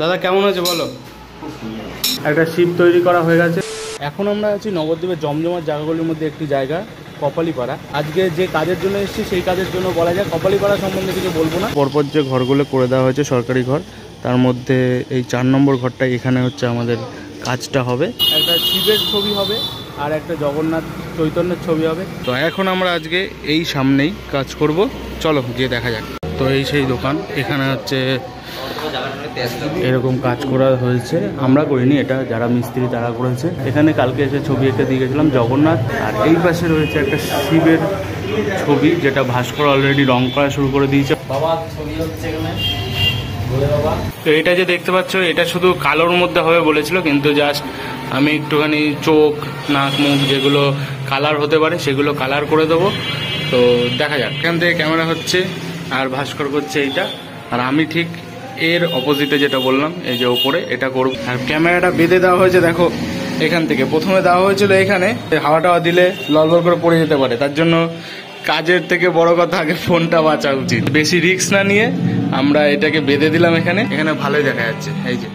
দাদা কেমন হয়েছে বলো? একটা শিপ তৈরি করা হয়ে গেছে। এখন আমরা আছি নবদ্বীপের জমজমাট জায়গাগুলির মধ্যে একটি জায়গা কপালীপাড়া। আজকে যে কাজের জন্য এসেছি সেই কাজের জন্য বলা যায়। কপালীপাড়া সম্বন্ধে কিছু বলবো না। পরপর যে ঘরগুলো করে দেওয়া হয়েছে সরকারি ঘর, তার মধ্যে এই 4 নম্বর ঘরটা, এখানে হচ্ছে আমাদের কাজটা হবে। একটা শিবের ছবি হবে আর একটা জগন্নাথ চৈতন্যের ছবি হবে। তো এখন আমরা আজকে এই সামনেই কাজ করব, চলো গিয়ে দেখা যাক। তো এই সেই দোকান, এখানে হচ্ছে এরকম কাজ করা হয়েছে। আমরা করিনি, এটা যারা মিস্ত্রি তারা করেছে। এখানে কালকে এসে ছবি এঁকে দিয়ে গেছিলাম জগন্নাথ, আর এই পাশে রয়েছে একটা শিবের ছবি যেটা ভাস্কর অলরেডি রং করা শুরু করে দিয়েছে। তো এটা যে দেখতে পাচ্ছ, এটা শুধু কালোর মধ্যে হবে বলেছিল, কিন্তু জাস্ট আমি একটুখানি চোখ, নাক, মুখ যেগুলো কালার হতে পারে সেগুলো কালার করে দেবো। তো দেখা যাক। এখান থেকে ক্যামেরা হচ্ছে আর ভাস্কর করছে এইটা, আর আমি ঠিক এর অপোজিটে যেটা বললাম, এই যে ওপরে এটা করব। আর ক্যামেরাটা বেঁধে দেওয়া হয়েছে দেখো এখান থেকে। প্রথমে দেওয়া হয়েছিল এখানে, হাওয়া টাওয়া দিলে ললবল করে পড়ে যেতে পারে, তার জন্য কাজের থেকে বড় কথা আগে ফোনটা বাঁচা উচিত। বেশি রিস্ক না নিয়ে আমরা এটাকে বেঁধে দিলাম এখানে। এখানে ভালোই দেখা যাচ্ছে, এই যে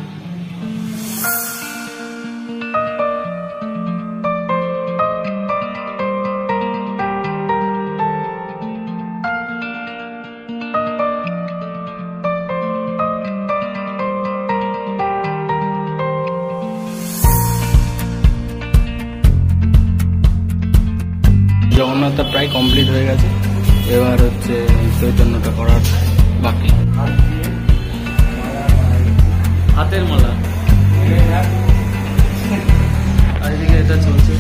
জগন্নাথটা প্রায় কমপ্লিট হয়ে গেছে। এবার হচ্ছে চৈতন্যটা করার বাকি। হাতের মালা আর এদিকে এটা চলছে।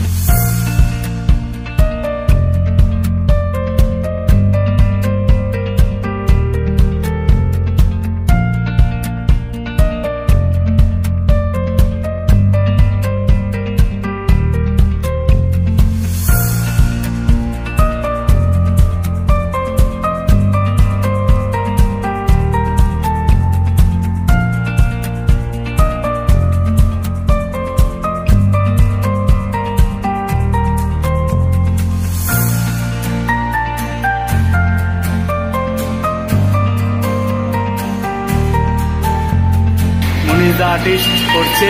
আর্টিস্ট করছে,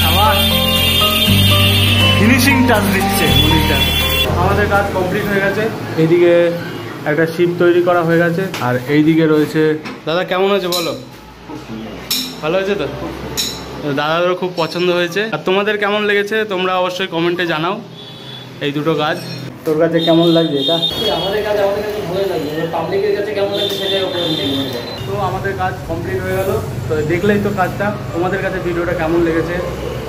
আবার ফিনিশিং টাচ দিচ্ছে মনিটা। আমাদের কাজ কমপ্লিট হয়ে গেছে। এইদিকে একটা শিপ তৈরি করা হয়ে গেছে, আর এইদিকে রয়েছে। দাদা কেমন হয়েছে বলো? ভালো হয়েছে তো? দাদাদেরও খুব পছন্দ হয়েছে। আর তোমাদের কেমন লেগেছে তোমরা অবশ্যই কমেন্টে জানাও। এই দুটো কাজ তোর কাছে কেমন লাগছে? এটা আমাদের কাছে ভালো লাগছে, পাবলিকের কাছে কেমন লাগছে সেটাই উপরে নির্ভর করে। তো আমাদের কাজ কমপ্লিট হয়ে গেল। তো দেখলেই তো কাজটা। তোমাদের কাছে ভিডিওটা কেমন লেগেছে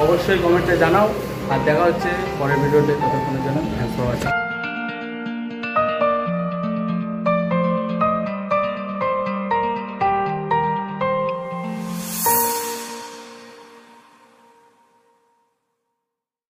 অবশ্যই কমেন্টে জানাও। আর দেখা হচ্ছে পরের ভিডিওতে। ততক্ষণের জন্য থ্যাঙ্কস ফর ওয়াচিং।